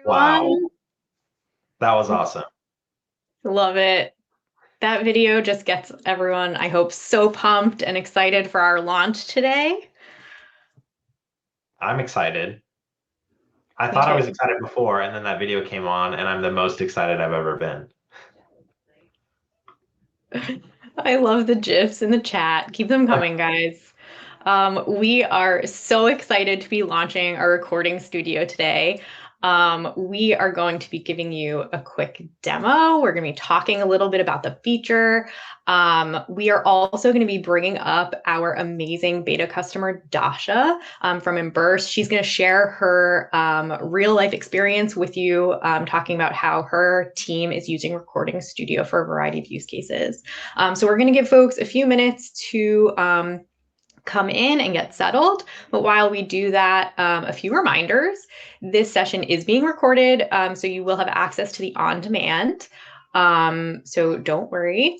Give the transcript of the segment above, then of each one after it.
Wow, Everyone. that was awesome. Love it. That video just gets everyone, I hope, so pumped and excited for our launch today. I'm excited. I Me thought I too. was excited before, and then that video came on, and I'm the most excited I've ever been. I love the GIFs in the chat. Keep them coming, guys. We are so excited to be launching our recording studio today. We are going to be giving you a quick demo. We're going to be talking a little bit about the feature. We are also going to be bringing up our amazing beta customer, Dasha, from Imburse. She's going to share her real life experience with you, talking about how her team is using Recording Studio for a variety of use cases. So we're going to give folks a few minutes to come in and get settled. But while we do that, a few reminders. This session is being recorded, so you will have access to the on-demand. So don't worry.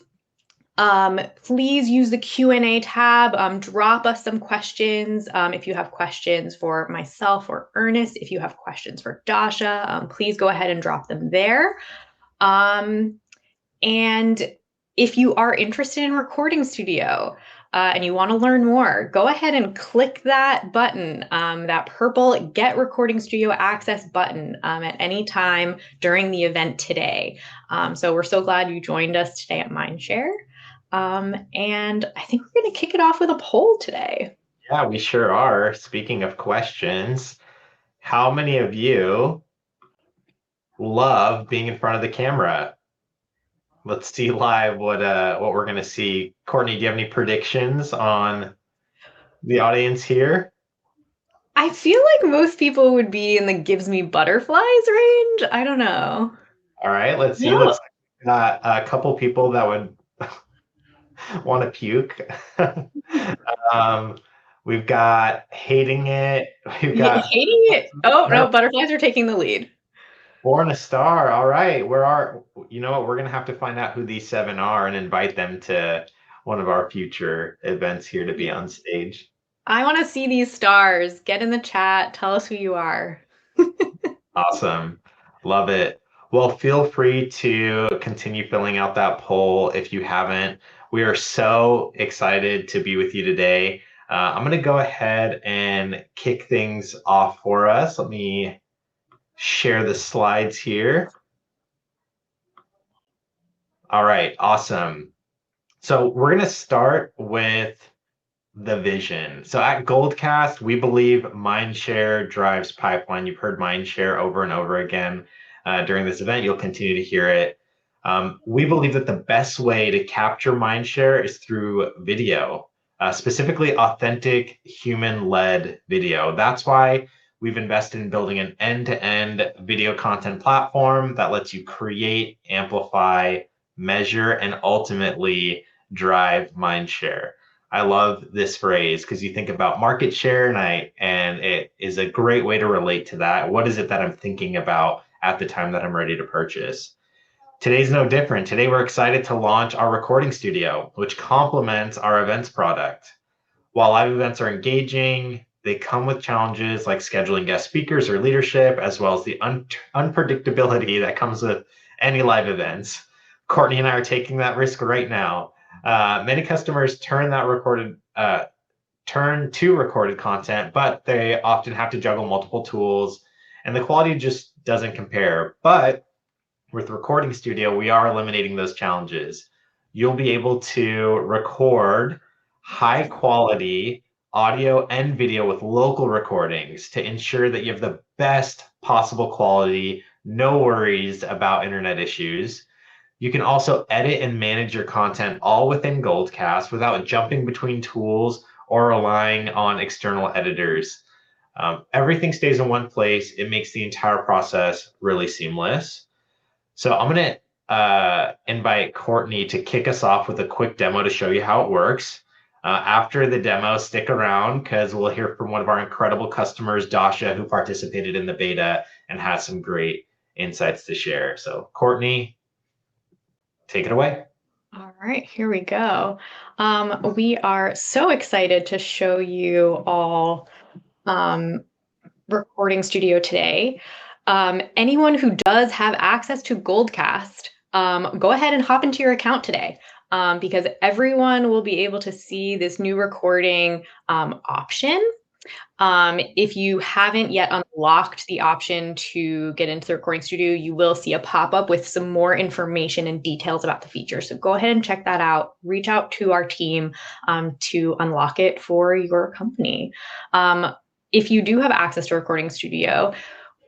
Please use the Q&A tab. Drop us some questions. If you have questions for myself or Ernest, if you have questions for Dasha, please go ahead and drop them there. And if you are interested in Recording Studio and you want to learn more, go ahead and click that button, that purple Get Recording Studio Access button at any time during the event today. So we're so glad you joined us today at Mindshare. And I think we're going to kick it off with a poll today. Yeah, we sure are. Speaking of questions, how many of you love being in front of the camera? Let's see live what we're gonna see. Courtney, do you have any predictions on the audience here? I feel like most people would be in the gives me butterflies range. I don't know. All right, let's see. No. Looks like we got a couple people that would want to puke. um, we've got hating it. We've got Hating it. Oh, no, no, butterflies are taking the lead. born a star. All right, you know what? We're gonna have to find out who these seven are and invite them to one of our future events here to be on stage. I want to see these stars. Get in the chat. Tell us who you are. Awesome. Love it. Well, feel free to continue filling out that poll if you haven't. We are so excited to be with you today. I'm going to go ahead and kick things off for us. Let me share the slides here. All right, awesome. So we're going to start with the vision. So at Goldcast, we believe Mindshare drives pipeline. You've heard Mindshare over and over again during this event. You'll continue to hear it. We believe that the best way to capture Mindshare is through video, specifically authentic human-led video. That's why we've invested in building an end-to-end video content platform that lets you create, amplify, measure, and ultimately drive Mindshare. I love this phrase because you think about market share and it is a great way to relate to that. What is it that I'm thinking about at the time that I'm ready to purchase? Today's no different. Today we're excited to launch our recording studio, which complements our events product. While live events are engaging, they come with challenges like scheduling guest speakers or leadership, as well as the unpredictability that comes with any live events. Courtney and I are taking that risk right now. Many customers turn to recorded content, but they often have to juggle multiple tools, and the quality just doesn't compare. But with Recording Studio, we are eliminating those challenges. You'll be able to record high quality audio and video with local recordings to ensure that you have the best possible quality, no worries about internet issues. You can also edit and manage your content all within Goldcast without jumping between tools or relying on external editors. Everything stays in one place. It makes the entire process really seamless. So I'm going to invite Courtney to kick us off with a quick demo to show you how it works. After the demo, stick around because we'll hear from one of our incredible customers, Dasha, who participated in the beta and has some great insights to share. So Courtney, take it away. All right, here we go. We are so excited to show you all Recording Studio today. Anyone who does have access to Goldcast, go ahead and hop into your account today, because everyone will be able to see this new recording option. If you haven't yet unlocked the option to get into the recording studio, you will see a pop-up with some more information and details about the feature. So go ahead and check that out. Reach out to our team to unlock it for your company. If you do have access to Recording Studio,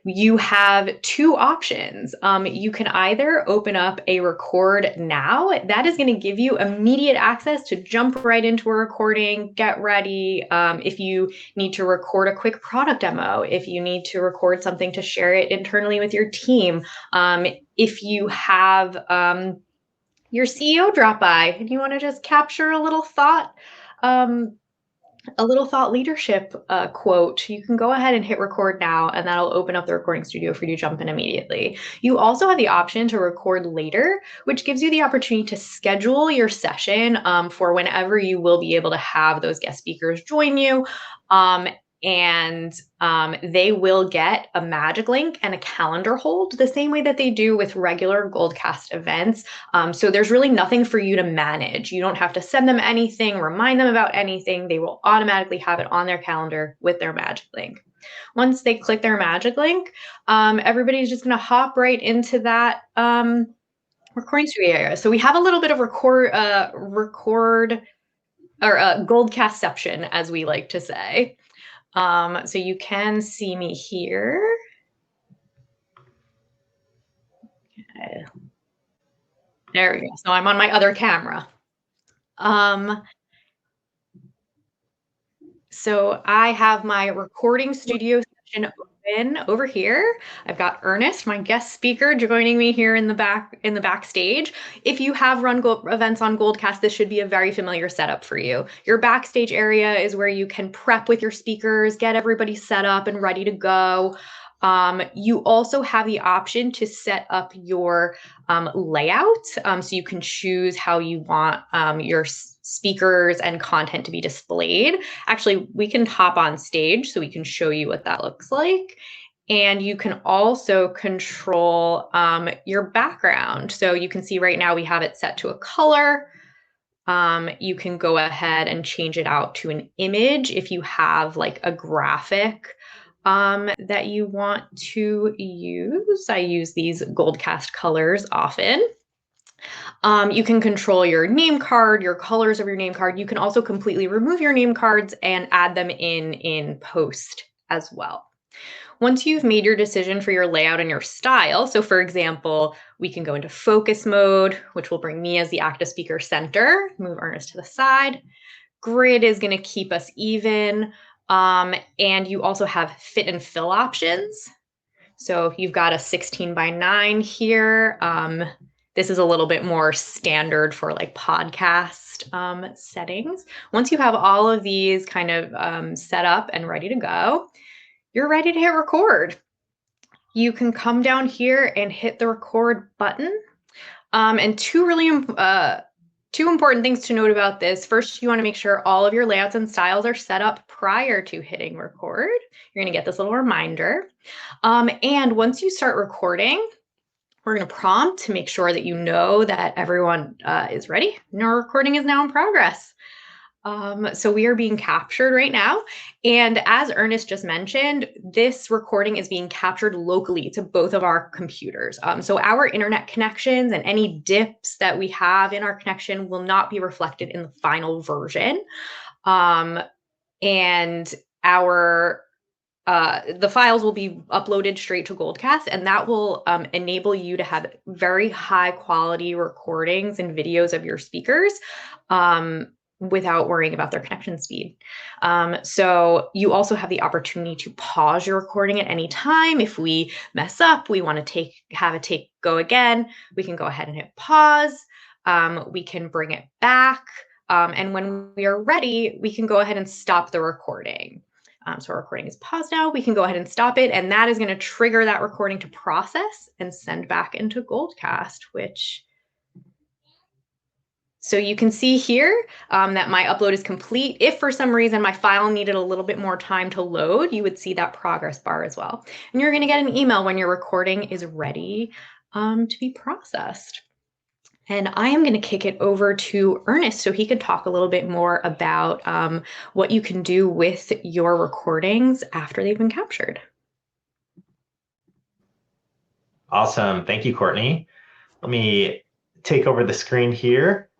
you have two options. You can either open up a record now. That is going to give you immediate access to jump right into a recording, get ready. If you need to record a quick product demo, if you need to record something to share it internally with your team, if you have your CEO drop by and you want to just capture a little thought, leadership quote, you can go ahead and hit record now, and that'll open up the recording studio for you to jump in immediately. You also have the option to record later, which gives you the opportunity to schedule your session for whenever you will be able to have those guest speakers join you. They will get a magic link and a calendar hold the same way that they do with regular Goldcast events. So there's really nothing for you to manage. You don't have to send them anything, remind them about anything. They will automatically have it on their calendar with their magic link. Once they click their magic link, everybody's just going to hop right into that recording studio area. So we have a little bit of Goldcastception, as we like to say. So you can see me here. Okay. There we go. So I'm on my other camera. So I have my recording studio session open over here. I've got Ernest, my guest speaker, joining me here in the backstage. If you have run events on Goldcast, this should be a very familiar setup for you. Your backstage area is where you can prep with your speakers, get everybody set up and ready to go. You also have the option to set up your layout, so you can choose how you want your speakers and content to be displayed. Actually, we can hop on stage so we can show you what that looks like. And you can also control your background. So you can see right now we have it set to a color. You can go ahead and change it out to an image if you have like a graphic that you want to use. I use these Goldcast colors often. You can control your name card, your colors of your name card. You can also completely remove your name cards and add them in post as well. Once you've made your decision for your layout and your style, so for example, we can go into focus mode, which will bring me as the active speaker center, move Ernest to the side. Grid is going to keep us even. And you also have fit and fill options. So you've got a 16:9 here. This is a little bit more standard for like podcast settings. Once you have all of these kind of set up and ready to go, you're ready to hit record. You can come down here and hit the record button. And two important things to note about this. First, you want to make sure all of your layouts and styles are set up prior to hitting record. You're going to get this little reminder. And once you start recording, we're going to prompt to make sure that you know that everyone is ready. Your recording is now in progress. So we are being captured right now. And as Ernest just mentioned, this recording is being captured locally to both of our computers. So our internet connections and any dips that we have in our connection will not be reflected in the final version. And the files will be uploaded straight to Goldcast, and that will enable you to have very high quality recordings and videos of your speakers without worrying about their connection speed. So you also have the opportunity to pause your recording at any time. If we mess up, we want to have it go again, we can go ahead and hit pause. We can bring it back. And when we are ready, we can go ahead and stop the recording. So our recording is paused now. We can go ahead and stop it. And that is going to trigger that recording to process and send back into Goldcast, which So you can see here that my upload is complete. If for some reason my file needed a little bit more time to load, you would see that progress bar as well. And you're going to get an email when your recording is ready to be processed. And I am going to kick it over to Ernest so he could talk a little bit more about what you can do with your recordings after they've been captured. Awesome. Thank you, Courtney. Let me take over the screen here.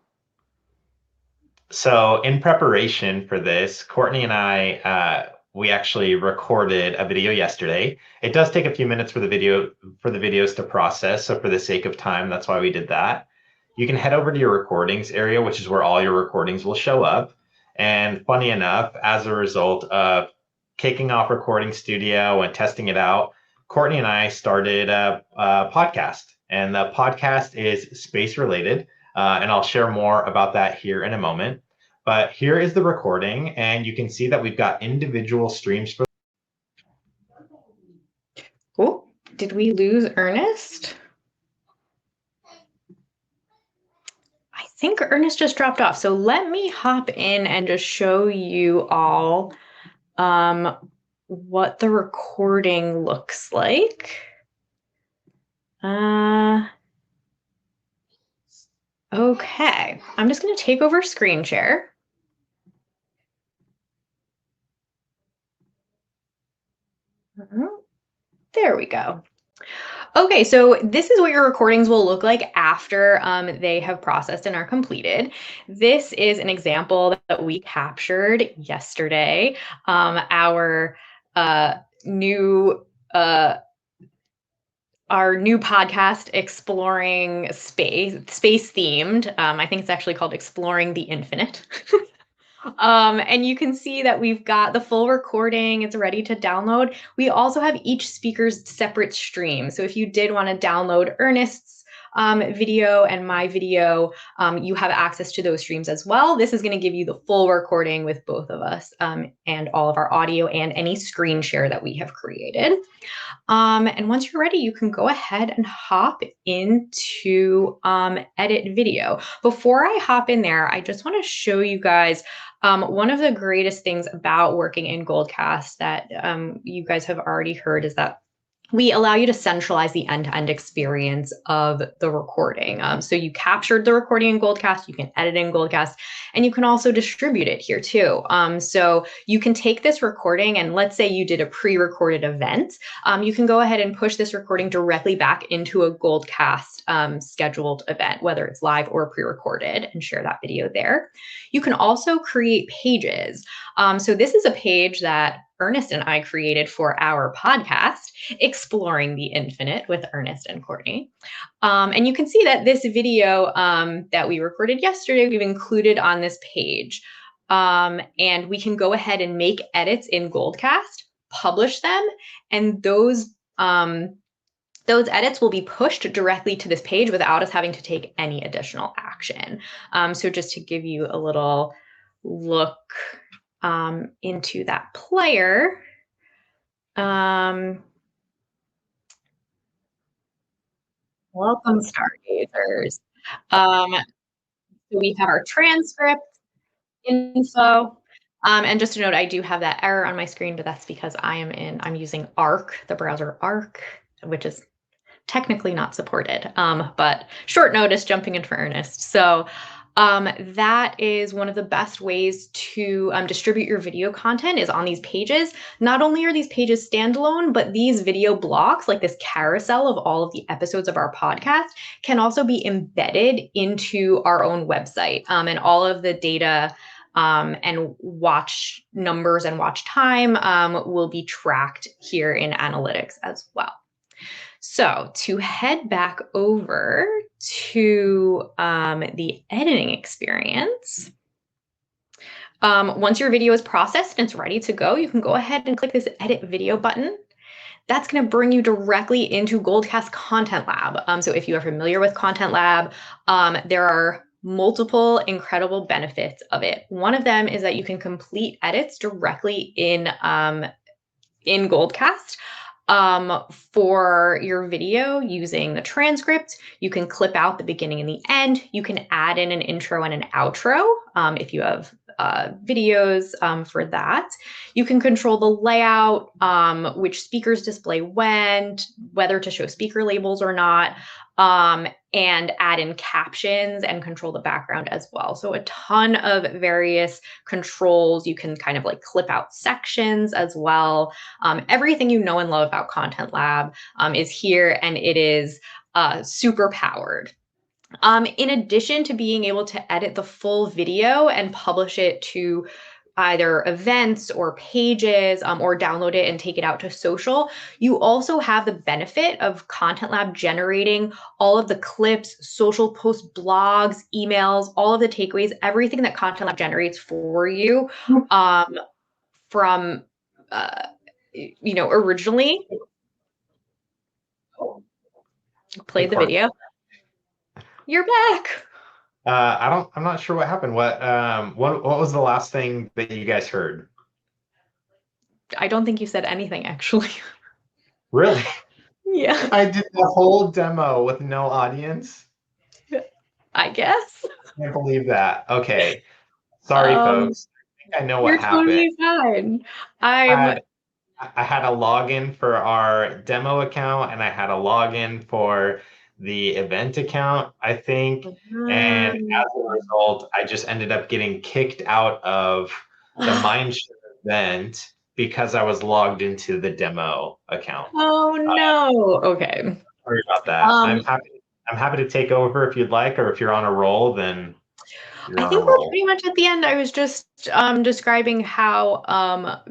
So in preparation for this, Courtney and I, we actually recorded a video yesterday. It does take a few minutes for the videos to process. So for the sake of time, that's why we did that. You can head over to your recordings area, which is where all your recordings will show up. And funny enough, as a result of kicking off Recording Studio and testing it out, Courtney and I started a podcast. And the podcast is space related. And I'll share more about that here in a moment. But here is the recording, and you can see that we've got individual streams for. Oh, did we lose Ernest? I think Ernest just dropped off. So let me hop in and just show you all what the recording looks like. Okay, I'm just going to take over screen share. There we go. Okay, so this is what your recordings will look like after they have processed and are completed. This is an example that we captured yesterday. Our new podcast exploring space themed. I think it's actually called Exploring the Infinite. And you can see that we've got the full recording. It's ready to download. We also have each speaker's separate stream. So if you did want to download Ernest's video and my video, you have access to those streams as well. This is going to give you the full recording with both of us and all of our audio and any screen share that we have created. And once you're ready, you can go ahead and hop into edit video. Before I hop in there, I just want to show you guys one of the greatest things about working in Goldcast that you guys have already heard is that we allow you to centralize the end-to-end experience of the recording. So you captured the recording in Goldcast, you can edit in Goldcast, and you can also distribute it here too. So you can take this recording and let's say you did a pre-recorded event, you can go ahead and push this recording directly back into a Goldcast scheduled event, whether it's live or pre-recorded, and share that video there. You can also create pages. So this is a page that Ernest and I created for our podcast, Exploring the Infinite with Ernest and Courtney. And you can see that this video that we recorded yesterday, we've included on this page. And we can go ahead and make edits in Goldcast, publish them, and those edits will be pushed directly to this page without us having to take any additional action. So just to give you a little look into that player. Welcome, Stargazers. So we have our transcript info. And just a note, I do have that error on my screen, but that's because I'm using Arc, the browser Arc, which is technically not supported, but short notice jumping in for Ernest. So that is one of the best ways to distribute your video content is on these pages. Not only are these pages standalone, but these video blocks, like this carousel of all of the episodes of our podcast, can also be embedded into our own website. And all of the data and watch numbers and watch time will be tracked here in analytics as well. So to head back over to the editing experience, once your video is processed and it's ready to go, you can go ahead and click this Edit Video button. That's going to bring you directly into Goldcast Content Lab. So if you are familiar with Content Lab, there are multiple incredible benefits of it. One of them is that you can complete edits directly in Goldcast. For your video using the transcript, you can clip out the beginning and the end. You can add in an intro and an outro if you have videos for that. You can control the layout, which speakers display when, whether to show speaker labels or not, and add in captions and control the background as well. So a ton of various controls. You can kind of like clip out sections as well. Everything you know and love about Content Lab is here, and it is super powered. In addition to being able to edit the full video and publish it to either events or pages, or download it and take it out to social, you also have the benefit of Content Lab generating all of the clips, social posts, blogs, emails, all of the takeaways, everything that Content Lab generates for you from, originally. Play the video. You're back. I'm not sure what happened. What was the last thing that you guys heard? I don't think you said anything, actually. Really? Yeah. I did the whole demo with no audience. I guess. I can't believe that. Okay. Sorry, folks. I think I know what happened. You're totally fine. I had a login for our demo account, and I had a login for the event account, I think. And as a result, I just ended up getting kicked out of the Mindshare event because I was logged into the demo account. Oh no. Okay. Sorry about that. I'm happy to take over if you'd like, or if you're on a roll, then I think we're pretty much at the end. I was just describing how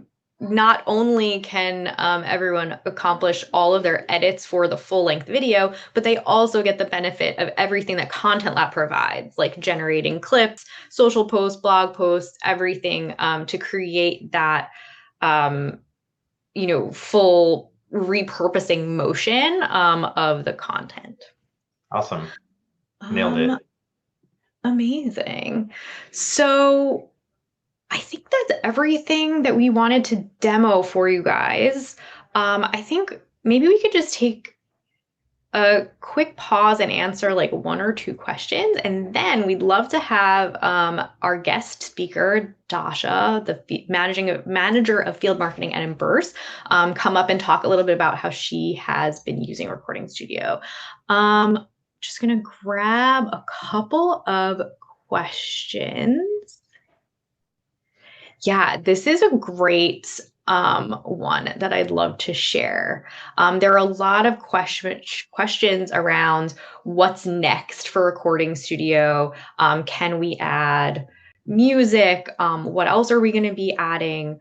not only can everyone accomplish all of their edits for the full-length video, but they also get the benefit of everything that Content Lab provides, like generating clips, social posts, blog posts, everything to create that, full repurposing motion of the content. Awesome. Nailed it. Amazing. So I think that's everything that we wanted to demo for you guys. I think maybe we could just take a quick pause and answer like one or two questions, and then we'd love to have our guest speaker, Dasha, the manager of field marketing at Imburse, come up and talk a little bit about how she has been using Recording Studio. Just gonna grab a couple of questions. Yeah, this is a great one that I'd love to share. There are a lot of questions around what's next for Recording Studio. Can we add music? What else are we going to be adding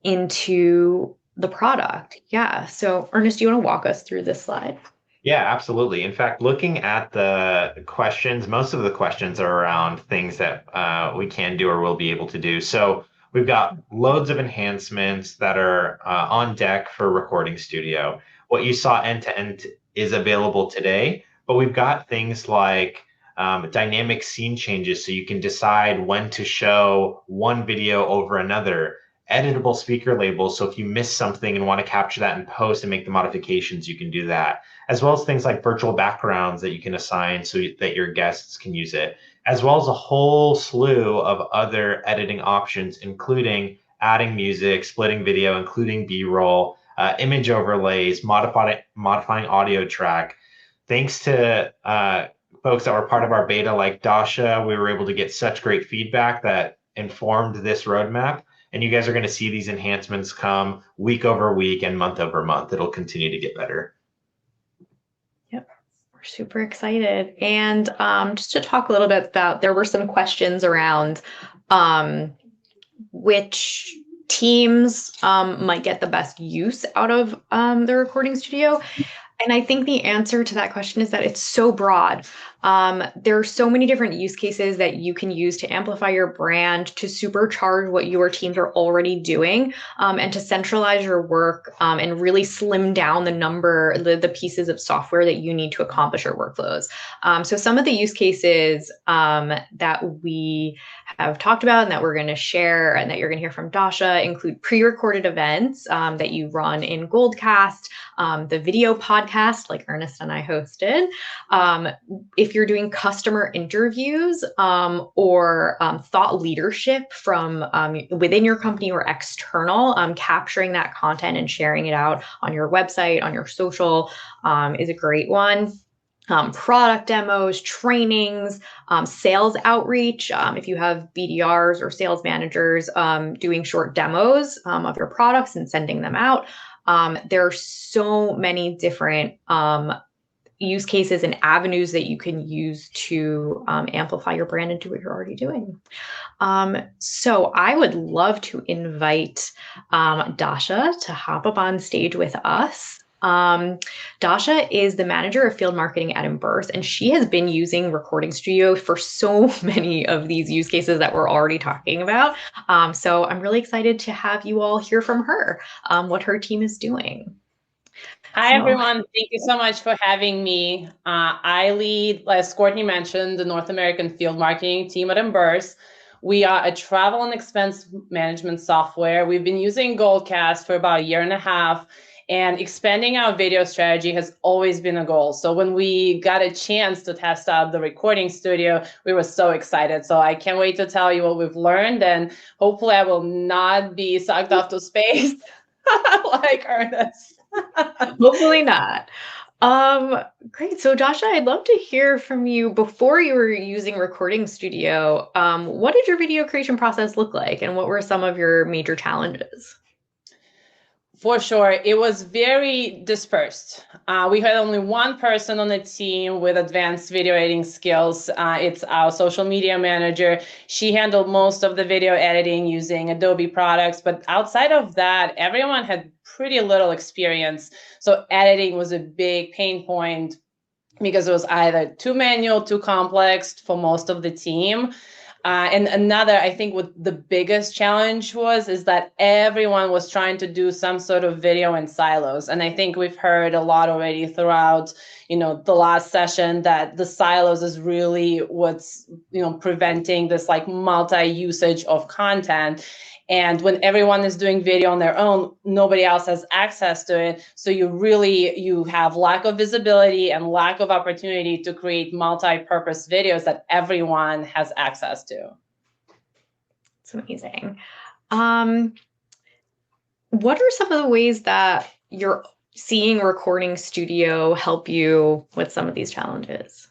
into the product? Yeah. So Ernest, do you want to walk us through this slide? Yeah, absolutely. In fact, looking at the questions, most of the questions are around things that we can do or will be able to do. So we've got loads of enhancements that are on deck for Recording Studio. What you saw end to end is available today, but we've got things like dynamic scene changes, so you can decide when to show one video over another. Editable speaker labels, so if you miss something and want to capture that in post and make the modifications, you can do that, as well as things like virtual backgrounds that you can assign so that your guests can use it, as well as a whole slew of other editing options, including adding music, splitting video, including B-roll, image overlays, modifying audio track. Thanks to folks that were part of our beta like Dasha, we were able to get such great feedback that informed this roadmap. And you guys are going to see these enhancements come week over week and month over month. It'll continue to get better. Yep, we're super excited. And just to talk a little bit about, there were some questions around which teams might get the best use out of the Recording Studio. And I think the answer to that question is that it's so broad. There are so many different use cases that you can use to amplify your brand, to supercharge what your teams are already doing, and to centralize your work and really slim down the pieces of software that you need to accomplish your workflows. So some of the use cases that we have talked about and that we're going to share and that you're going to hear from Dasha include pre-recorded events that you run in Goldcast, the video podcast like Ernest and I hosted. If you're doing customer interviews or thought leadership from within your company or external, capturing that content and sharing it out on your website, on your social is a great one. Product demos, trainings, sales outreach. If you have BDRs or sales managers doing short demos of your products and sending them out. There are so many different use cases and avenues that you can use to amplify your brand and do what you're already doing. So I would love to invite Dasha to hop up on stage with us. Dasha is the manager of field marketing at Imburse, and she has been using Recording Studio for so many of these use cases that we're already talking about. So I'm really excited to have you all hear from her, what her team is doing. Hi, everyone. Thank you so much for having me. I lead, as Courtney mentioned, the North American field marketing team at Imburse. We are a travel and expense management software. We've been using Goldcast for about a year and a half, and expanding our video strategy has always been a goal. So when we got a chance to test out the recording studio, we were so excited. So I can't wait to tell you what we've learned, and hopefully I will not be sucked off to space like Ernest. Hopefully not. Great. So Dasha, I'd love to hear from you. Before you were using Recording Studio, what did your video creation process look like, and what were some of your major challenges? For sure, it was very dispersed. We had only one person on the team with advanced video editing skills. It's our social media manager. She handled most of the video editing using Adobe products, but outside of that, everyone had pretty little experience. So editing was a big pain point because it was either too manual, too complex for most of the team. And another, I think what the biggest challenge is that everyone was trying to do some sort of video in silos. And I think we've heard a lot already throughout, the last session that the silos is really what's, preventing this like multi-usage of content. And when everyone is doing video on their own, nobody else has access to it. So you have lack of visibility and lack of opportunity to create multi-purpose videos that everyone has access to. It's amazing. What are some of the ways that you're seeing Recording Studio help you with some of these challenges?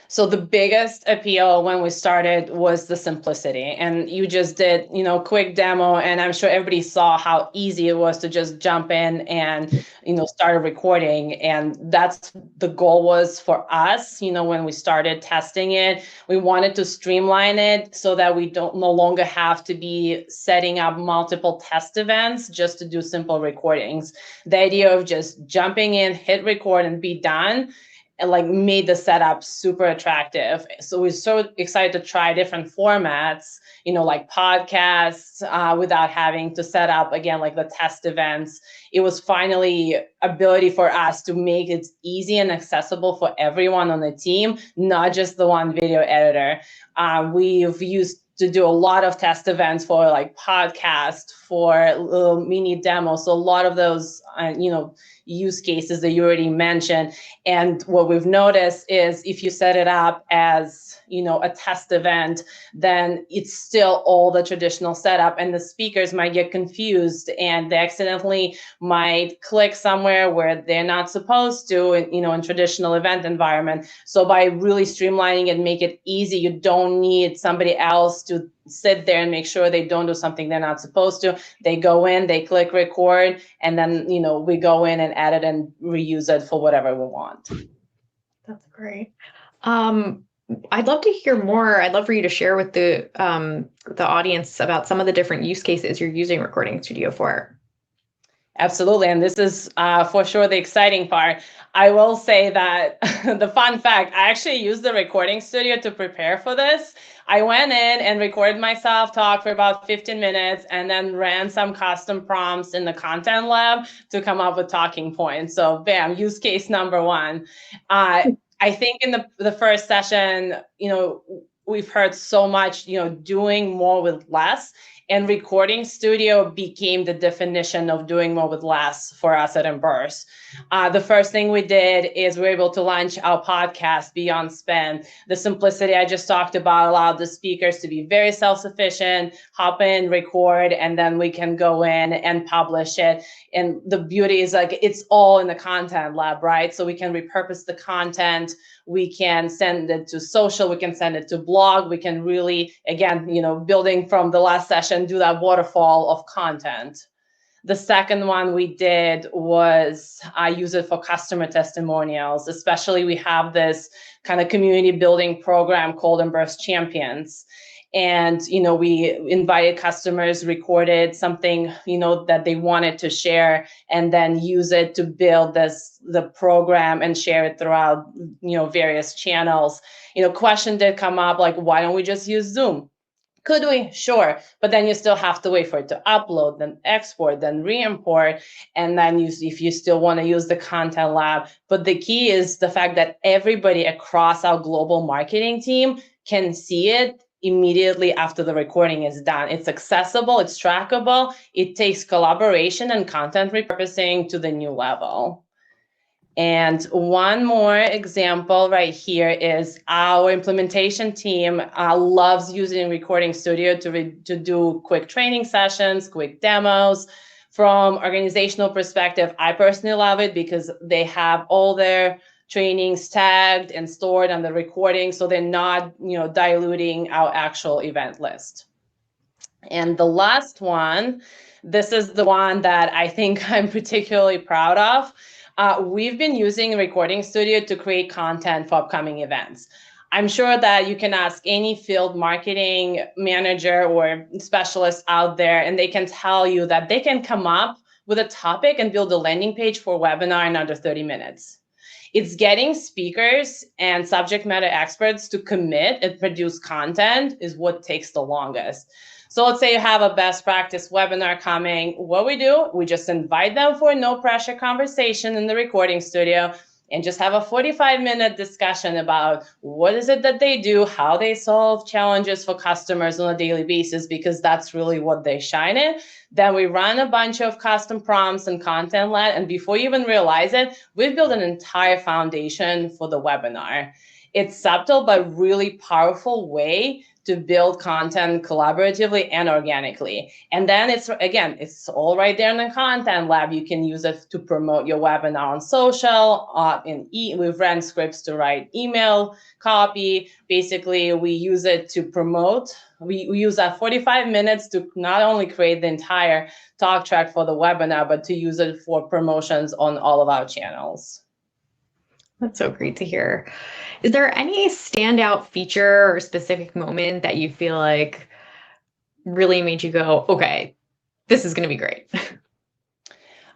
So the biggest appeal when we started was the simplicity, and you just did, quick demo, and I'm sure everybody saw how easy it was to just jump in and, start a recording. And that's the goal was for us, when we started testing it, we wanted to streamline it so that we no longer have to be setting up multiple test events just to do simple recordings. The idea of just jumping in, hit record and be done, and made the setup super attractive. So we're so excited to try different formats, like podcasts, without having to set up again, like the test events. It was finally ability for us to make it easy and accessible for everyone on the team, not just the one video editor. We've used to do a lot of test events for like podcasts, for little mini demos. So a lot of those, use cases that you already mentioned. And what we've noticed is if you set it up as, a test event, then it's still all the traditional setup, and the speakers might get confused and they accidentally might click somewhere where they're not supposed to, in traditional event environment. So by really streamlining it, make it easy, you don't need somebody else to sit there and make sure they don't do something they're not supposed to. They go in, they click record, and then, we go in and edit and reuse it for whatever we want. That's great. I'd love to hear more. I'd love for you to share with the audience about some of the different use cases you're using Recording Studio for. Absolutely. And this is for sure the exciting part. I will say that the fun fact, I actually used the Recording Studio to prepare for this. I went in and recorded myself talk for about 15 minutes and then ran some custom prompts in the content lab to come up with talking points. So bam, use case number one. I think in the first session, we've heard so much, doing more with less. And Recording Studio became the definition of doing more with less for us at Imburse. The first thing we did is we were able to launch our podcast, Beyond Spend. The simplicity I just talked about allowed the speakers to be very self-sufficient, hop in, record, and then we can go in and publish it. And the beauty is like it's all in the content lab, right? So we can repurpose the content. We can send it to social, we can send it to blog, we can really, again, building from the last session, do that waterfall of content. The second one we did was I use it for customer testimonials, especially we have this kind of community building program called Imburse Champions. And, we invited customers, recorded something, that they wanted to share, and then use it to build the program and share it throughout, various channels. Question did come up like, why don't we just use Zoom? Could we? Sure. But then you still have to wait for it to upload, then export, then re-import, and then if you still want to use the content lab. But the key is the fact that everybody across our global marketing team can see it immediately after the recording is done. It's accessible, it's trackable, it takes collaboration and content repurposing to the new level. And one more example right here is our implementation team loves using Recording Studio to do quick training sessions, quick demos. From organizational perspective, I personally love it because they have all their trainings tagged and stored on the recording, so they're not, diluting our actual event list. And the last one, this is the one that I think I'm particularly proud of. We've been using Recording Studio to create content for upcoming events. I'm sure that you can ask any field marketing manager or specialist out there, and they can tell you that they can come up with a topic and build a landing page for a webinar in under 30 minutes. It's getting speakers and subject matter experts to commit and produce content is what takes the longest. So let's say you have a best practice webinar coming. What we do, we just invite them for a no pressure conversation in the Recording Studio and just have a 45-minute discussion about what is it that they do, how they solve challenges for customers on a daily basis, because that's really what they shine in. Then we run a bunch of custom prompts and content led, and before you even realize it, we've built an entire foundation for the webinar. It's subtle but really powerful way to build content collaboratively and organically. And then it's all right there in the content lab. You can use it to promote your webinar on social. We've ran scripts to write email copy. Basically, we use it to promote. We use that 45 minutes to not only create the entire talk track for the webinar, but to use it for promotions on all of our channels. That's so great to hear. Is there any standout feature or specific moment that you feel like really made you go, okay, this is going to be great?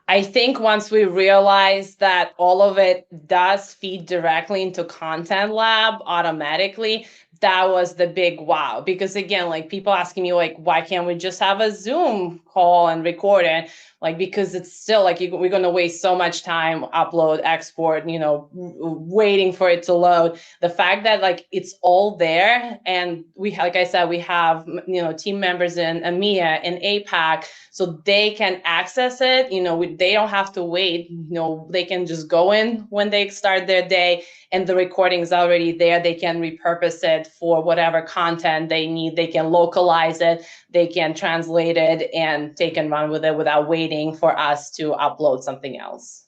I think once we realized that all of it does feed directly into Content Lab automatically, that was the big wow. Because again, like people asking me like, why can't we just have a Zoom call and record it? Like, because it's still like we're going to waste so much time, upload, export, waiting for it to load. The fact that like it's all there, and like I said, we have team members in EMEA and APAC, so they can access it. They don't have to wait. They can just go in when they start their day, and the recording is already there. They can repurpose it for whatever content they need. They can localize it. They can translate it and take and run with it without waiting for us to upload something else.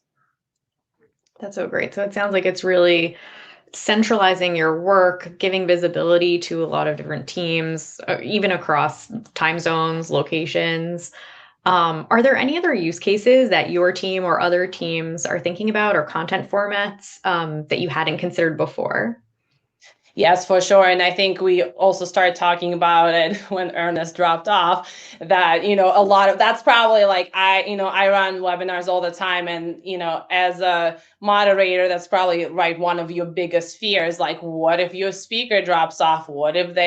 That's so great. So it sounds like it's really centralizing your work, giving visibility to a lot of different teams, even across time zones, locations. Are there any other use cases that your team or other teams are thinking about, or content formats that you hadn't considered before? Yes, for sure. And I think we also started talking about it when Ernest dropped off, that, a lot of that's probably like I run webinars all the time. And, as a moderator, that's probably one of your biggest fears. Like, what if your speaker drops off? What if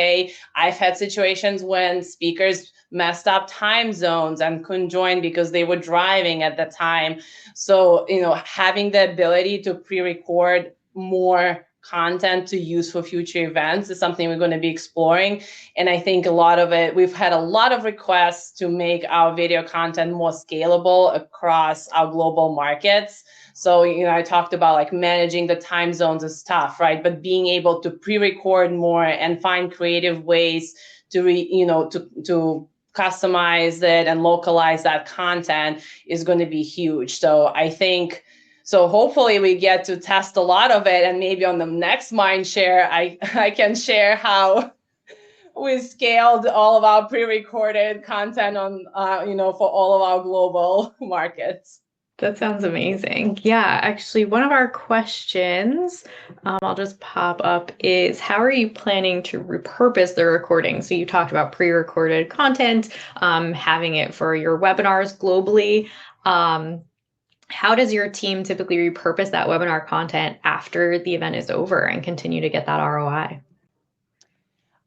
I've had situations when speakers messed up time zones and couldn't join because they were driving at the time. So, having the ability to pre-record more content to use for future events is something we're going to be exploring. And I think a lot of it, we've had a lot of requests to make our video content more scalable across our global markets. So, I talked about like managing the time zones is tough, right? But being able to pre-record more and find creative ways to to customize it and localize that content is going to be huge. So I think, so hopefully we get to test a lot of it, and maybe on the next Mindshare, I can share how we scaled all of our pre-recorded content on, for all of our global markets. That sounds amazing. Yeah, actually, one of our questions, I'll just pop up, is how are you planning to repurpose the recording? So you talked about pre-recorded content, having it for your webinars globally. How does your team typically repurpose that webinar content after the event is over and continue to get that ROI?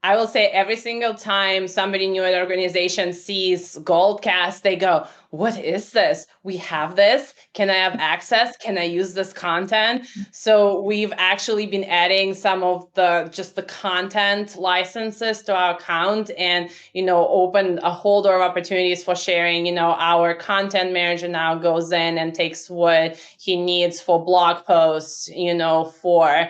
I will say every single time somebody new at the organization sees Goldcast, they go, what is this? We have this. Can I have access? Can I use this content? So we've actually been adding some of the content licenses to our account, and, opened a whole door of opportunities for sharing. Our content manager now goes in and takes what he needs for blog posts, for,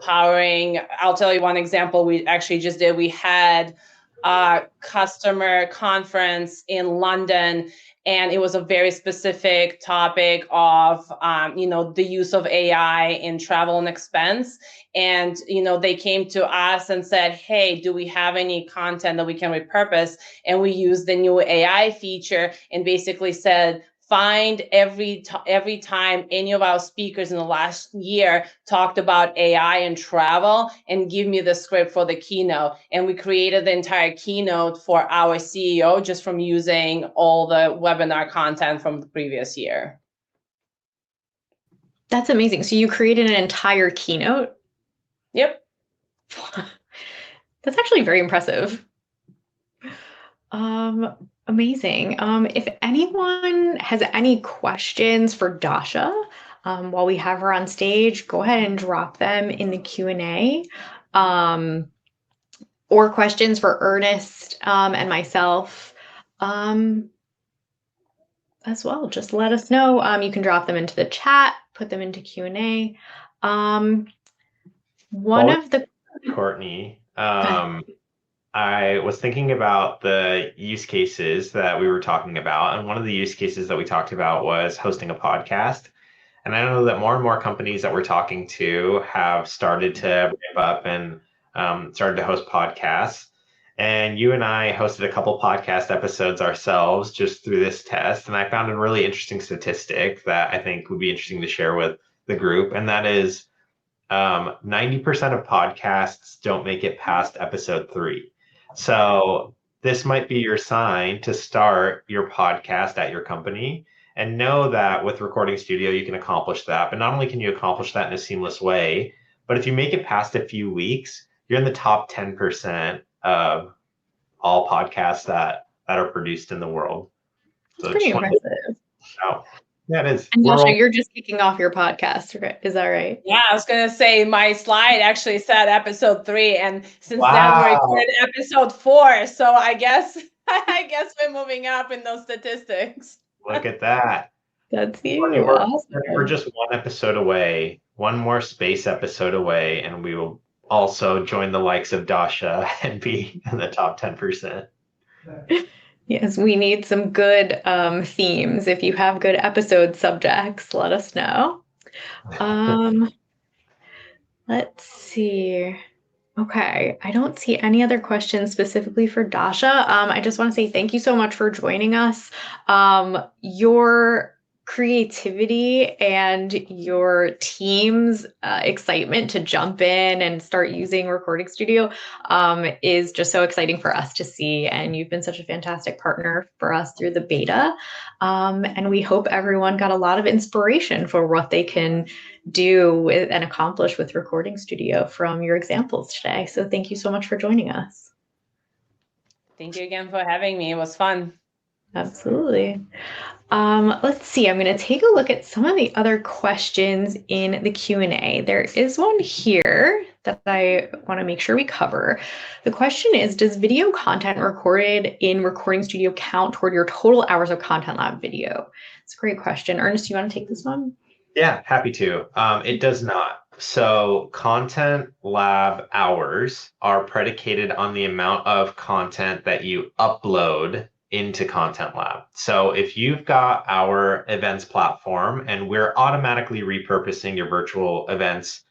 powering. I'll tell you one example we actually just did. We had a customer conference in London, and it was a very specific topic of, the use of AI in travel and expense. And, they came to us and said, hey, do we have any content that we can repurpose? And we used the new AI feature and basically said, find every time any of our speakers in the last year talked about AI and travel, and give me the script for the keynote. And we created the entire keynote for our CEO just from using all the webinar content from the previous year. That's amazing. So you created an entire keynote? Yep. That's actually very impressive. Amazing. If anyone has any questions for Dasha, while we have her on stage, go ahead and drop them in the Q&A. Or questions for Ernest and myself as well. Just let us know. You can drop them into the chat, put them into Q&A. Courtney, I was thinking about the use cases that we were talking about, and one of the use cases that we talked about was hosting a podcast. And I know that more and more companies that we're talking to have started to ramp up and started to host podcasts. And you and I hosted a couple podcast episodes ourselves just through this test. And I found a really interesting statistic that I think would be interesting to share with the group. And that is 90% of podcasts don't make it past episode 3. So this might be your sign to start your podcast at your company, and know that with Recording Studio, you can accomplish that. But not only can you accomplish that in a seamless way, but if you make it past a few weeks, you're in the top 10% of all podcasts that are produced in the world. So that's pretty impressive. Yeah, it is. And Dasha, you're just kicking off your podcast, right? Is that right? Yeah, I was going to say my slide actually said episode 3, and since then we recorded episode 4. So I guess we're moving up in those statistics. Look at that. That's you. We're just one episode away, one more space episode away, and we will also join the likes of Dasha and be in the top 10%. Yes, we need some good themes. If you have good episode subjects, let us know. Let's see. Okay, I don't see any other questions specifically for Dasha. I just want to say thank you so much for joining us. Your creativity and your team's excitement to jump in and start using Recording Studio is just so exciting for us to see. And you've been such a fantastic partner for us through the beta. And we hope everyone got a lot of inspiration for what they can do and accomplish with Recording Studio from your examples today. So thank you so much for joining us. Thank you again for having me. It was fun. Absolutely. Let's see. I'm going to take a look at some of the other questions in the Q&A. There is one here that I want to make sure we cover. The question is, does video content recorded in Recording Studio count toward your total hours of Content Lab video? It's a great question. Ernest, do you want to take this one? Yeah, happy to. It does not. So Content Lab hours are predicated on the amount of content that you upload into Content Lab. So if you've got our events platform and we're automatically repurposing your virtual events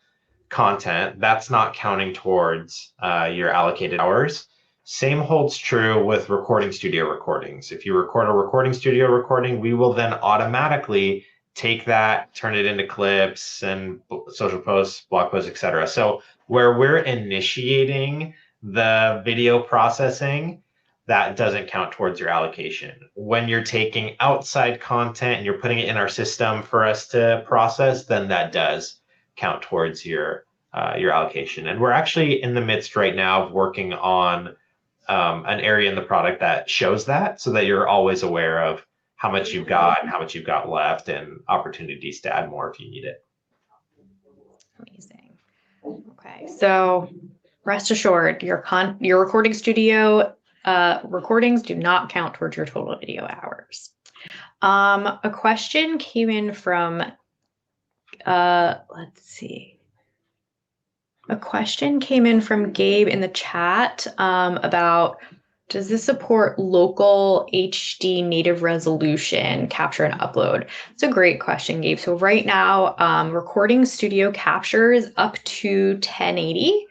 content, that's not counting towards your allocated hours. Same holds true with Recording Studio recordings. If you record a Recording Studio recording, we will then automatically take that, turn it into clips and social posts, blog posts, etc. So where we're initiating the video processing, that doesn't count towards your allocation. When you're taking outside content and you're putting it in our system for us to process, then that does count towards your allocation. And we're actually in the midst right now of working on an area in the product that shows that, so that you're always aware of how much you've got and how much you've got left and opportunities to add more if you need it. Amazing. Okay, so rest assured, your Recording Studio recordings do not count towards your total video hours. A question came in from, let's see. A question came in from Gabe in the chat about, does this support local HD native resolution capture and upload? It's a great question, Gabe. So right now, Recording Studio captures up to 1080,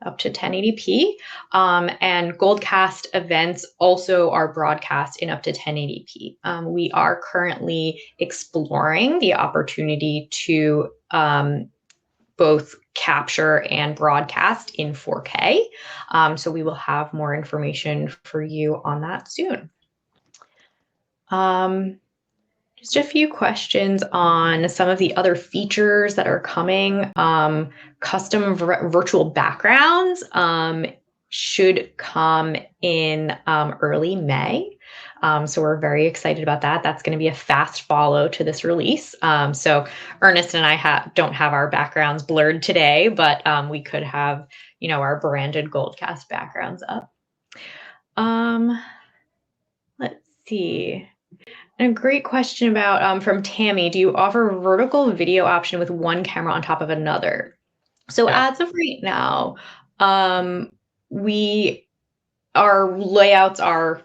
up to 1080p, and Goldcast events also are broadcast in up to 1080p. We are currently exploring the opportunity to both capture and broadcast in 4K. So we will have more information for you on that soon. Just a few questions on some of the other features that are coming. Custom virtual backgrounds should come in early May. So we're very excited about that. That's going to be a fast follow to this release. So Ernest and I don't have our backgrounds blurred today, but we could have, our branded Goldcast backgrounds up. Let's see. And a great question about from Tammy. Do you offer a vertical video option with one camera on top of another? So as of right now, our layouts are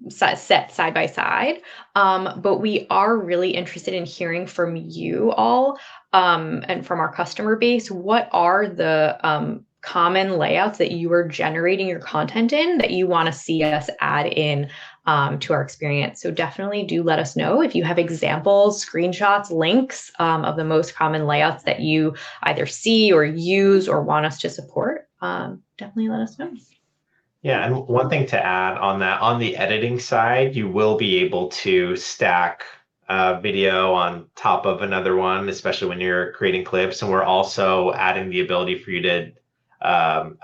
set side by side, but we are really interested in hearing from you all and from our customer base. What are the common layouts that you are generating your content in that you want to see us add in to our experience? So definitely do let us know if you have examples, screenshots, links of the most common layouts that you either see or use or want us to support. Definitely let us know. Yeah, and one thing to add on that, on the editing side, you will be able to stack video on top of another one, especially when you're creating clips. And we're also adding the ability for you to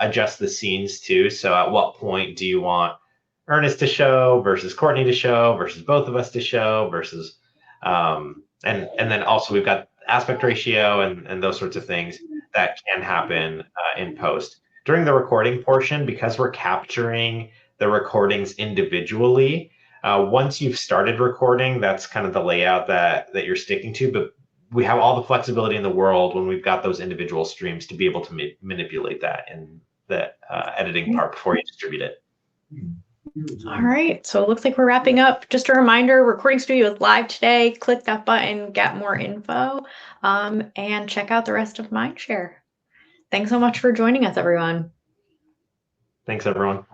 adjust the scenes too. So at what point do you want Ernest to show versus Courtney to show versus both of us to show versus, and then also we've got aspect ratio and those sorts of things that can happen in post. During the recording portion, because we're capturing the recordings individually, once you've started recording, that's kind of the layout that you're sticking to. But we have all the flexibility in the world when we've got those individual streams to be able to manipulate that in the editing part before you distribute it. All right, so it looks like we're wrapping up. Just a reminder, Recording Studio is live today. Click that button, get more info, and check out the rest of Mindshare. Thanks so much for joining us, everyone. Thanks, everyone.